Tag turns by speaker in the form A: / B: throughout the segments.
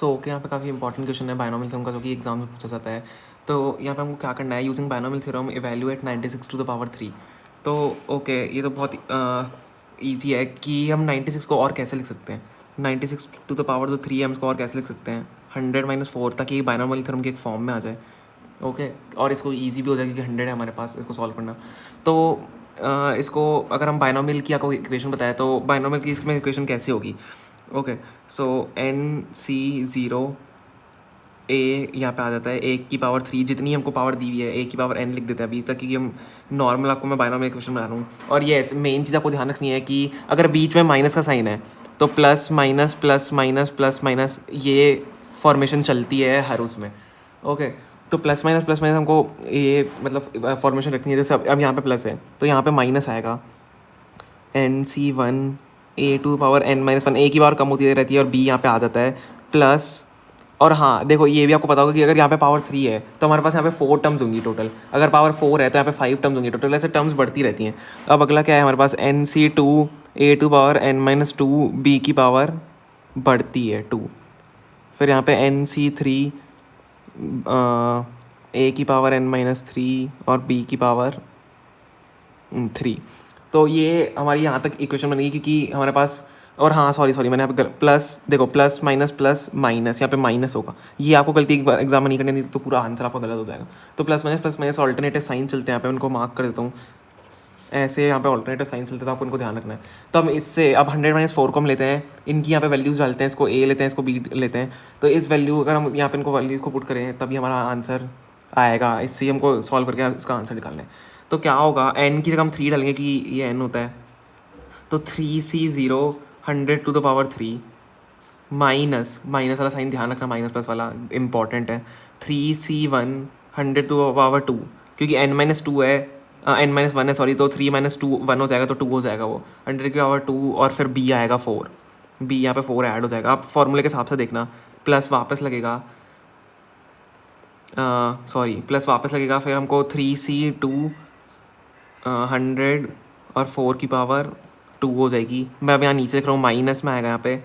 A: So okay, यहाँ पे काफ़ी इंपॉर्टेंट क्वेश्चन है बायनोमियल थ्योरम का, जो कि एग्जाम में पूछा जाता है। तो यहाँ पे हमको क्या करना है, using binomial theorem evaluate 96 to the power 3। तो ओके, ये तो बहुत ईजी है कि हम 96 को और कैसे लिख सकते हैं। 96 टू द पावर जो 3 है हम इसको और कैसे लिख सकते हैं, 100 - 4, ताकि ये बायनोमियल थ्योरम के एक फॉर्म में आ जाए। ओके, और इसको ईजी भी हो जाएगा कि 100 है हमारे पास इसको सॉल्व करना। तो इसको अगर हम बायनोमियल की आपको इक्वेशन बताए, तो बायनोमियल की इसमें इक्वेशन कैसी होगी। ओके, सो NC0 ए यहाँ पे आ जाता है 1 की पावर 3, जितनी हमको पावर दी हुई है 1 की पावर n लिख देते हैं अभी तक, क्योंकि हम नॉर्मल आपको मैं बायनोमियल इक्वेशन बता रहा हूँ। और ये मेन चीज़ आपको ध्यान रखनी है कि अगर बीच में माइनस का साइन है तो plus minus plus minus plus minus ये फॉर्मेशन चलती है हर उसमें। ओके, तो प्लस माइनस हमको ये मतलब फॉर्मेशन रखनी है। जैसे अब यहाँ पे प्लस है तो यहाँ पे माइनस आएगा, NC1 A⁻n-1, ए की पावर कम होती रहती है और b यहाँ पे आ जाता है प्लस। और हाँ देखो, ये भी आपको पता होगा कि अगर यहाँ पे पावर 3 है तो हमारे पास यहाँ पे 4 टर्म्स होंगी टोटल। अगर पावर 4 है तो यहाँ पे 5 टर्म्स होंगी टोटल। ऐसे टर्म्स बढ़ती रहती हैं। अब अगला क्या है हमारे पास, NC2 A⁻n-2, b की पावर बढ़ती है 2। फिर यहाँ पे NC3 a की पावर n-3 और b की पावर 3। तो ये हमारी यहाँ तक इक्वेशन बनेगी, क्योंकि हमारे पास, और हाँ सॉरी मैंने यहाँ पे प्लस, देखो प्लस माइनस यहाँ पे माइनस होगा। ये आपको गलती एग्जाम में नहीं करनी, तो पूरा आंसर आपका गलत हो जाएगा। तो प्लस माइनस ऑल्टरनेटिव साइन चलते हैं यहाँ पे, उनको मार्क कर देता हूँ ऐसे। यहाँ पे ऑल्टरनेटिव साइन चलते हैं तो आपको उनको ध्यान रखना है। तो हम इससे अब 100 - 4 को हम लेते हैं, इनकी यहाँ पे वैल्यूज डालते हैं, इसको a लेते हैं, इसको b लेते हैं। तो इस वैल्यू अगर हम यहाँ पे इनको वैल्यूज को पुट करें तभी हमारा आंसर आएगा। इससे ही हमको सॉल्व करके इसका आंसर निकालना है। तो क्या होगा, n की जगह हम 3 डालेंगे कि ये n होता है, तो 3C0 100 to the power 3 minus वाला साइन ध्यान रखना, माइनस प्लस वाला इंपॉर्टेंट है। 3C1 100 टू द पावर 2, क्योंकि n-2 है, n-1 है सॉरी, तो 3 - 2 1 हो जाएगा, तो 2 हो जाएगा वो 100 की पावर 2। और फिर b आएगा 4, b यहाँ पे 4 ऐड हो जाएगा। आप फॉर्मूले के हिसाब से देखना, प्लस वापस लगेगा, फिर हमको 3C2 100 और 4 की पावर 2 हो जाएगी। मैं अब यहाँ नीचे लिख रहा हूँ, माइनस में आएगा यहाँ पे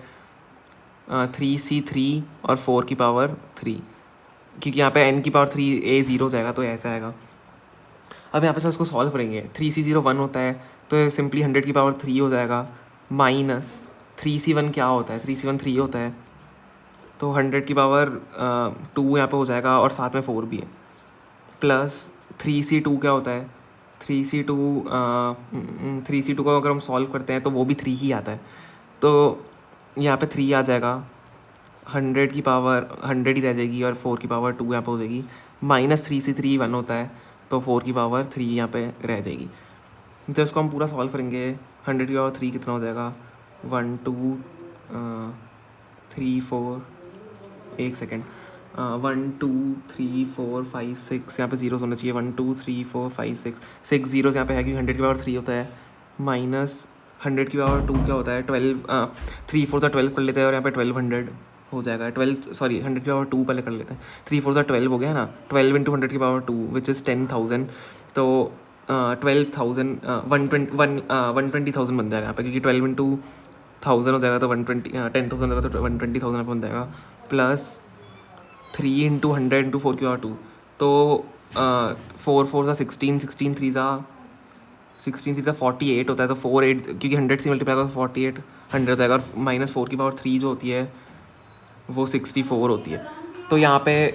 A: 3C3 और 4 की पावर 3, क्योंकि यहाँ पे n की पावर 3 a 0 हो जाएगा, तो ऐसा आएगा। अब यहाँ पे सर इसको सॉल्व करेंगे, 3C0 1 होता है तो सिंपली 100 की पावर 3 हो जाएगा, माइनस 3C1 क्या होता है, 3C1 3 होता है, तो 100 की पावर 2 यहाँ पे हो जाएगा, और साथ में 4 भी है, प्लस 3C2 क्या होता है, 3C2 को अगर हम सॉल्व करते हैं तो वो भी 3 ही आता है, तो यहाँ पे 3 आ जाएगा, 100 की पावर 100 ही रह जाएगी, और 4 की पावर 2 यहाँ पे हो जाएगी, माइनस 3C3 1 होता है, तो 4 की पावर 3 यहाँ पे रह जाएगी। तो इसको हम पूरा सॉल्व करेंगे, 100 की पावर 3 कितना हो जाएगा, 1 2 3 4, 1 सेकेंड, 1 2 3 4 5 6, यहाँ पे जीरोस होना चाहिए, 1 2 3 4 5 6 जीरोस यहाँ पे है, क्योंकि 100 की पावर 3 होता है, माइनस 100 की पावर 2 क्या होता है, 12, 3 4 सा 12 कर लेते हैं, और यहाँ पे 1200 हो जाएगा, 100 की पावर 2 पहले कर लेते हैं, 3 4 सा 12 हो गया है ना, 12 इंटू 100 की पावर 2 विच इज़ 10,000, तो 12,000 120,000 बन जाएगा यहाँ पे, क्योंकि 12 इंटू 1000 हो जाएगा तो 10,000 होगा, तो 120,000 बन जाएगा, प्लस 3 इंटू 100 इंटू 4 की पावर 2, तो 4 4 सा 16, 16 3 सा 48 होता है, तो 48, क्योंकि 100 से मल्टीप्लाई करो 48 100 हो जाएगा, और माइनस 4 की पावर 3 जो होती है वो 64 होती है। तो यहाँ पे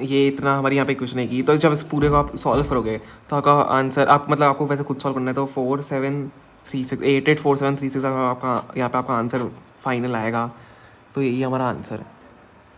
A: ये इतना हमारी यहाँ पे इक्वेशन है। तो जब इस पूरे को आप सॉल्व करोगे तो आपका आंसर, आप मतलब आपको वैसे खुद सॉल्व करना है, तो 473688473 आपका यहाँ पे आपका आंसर फाइनल आएगा। तो यही हमारा आंसर है।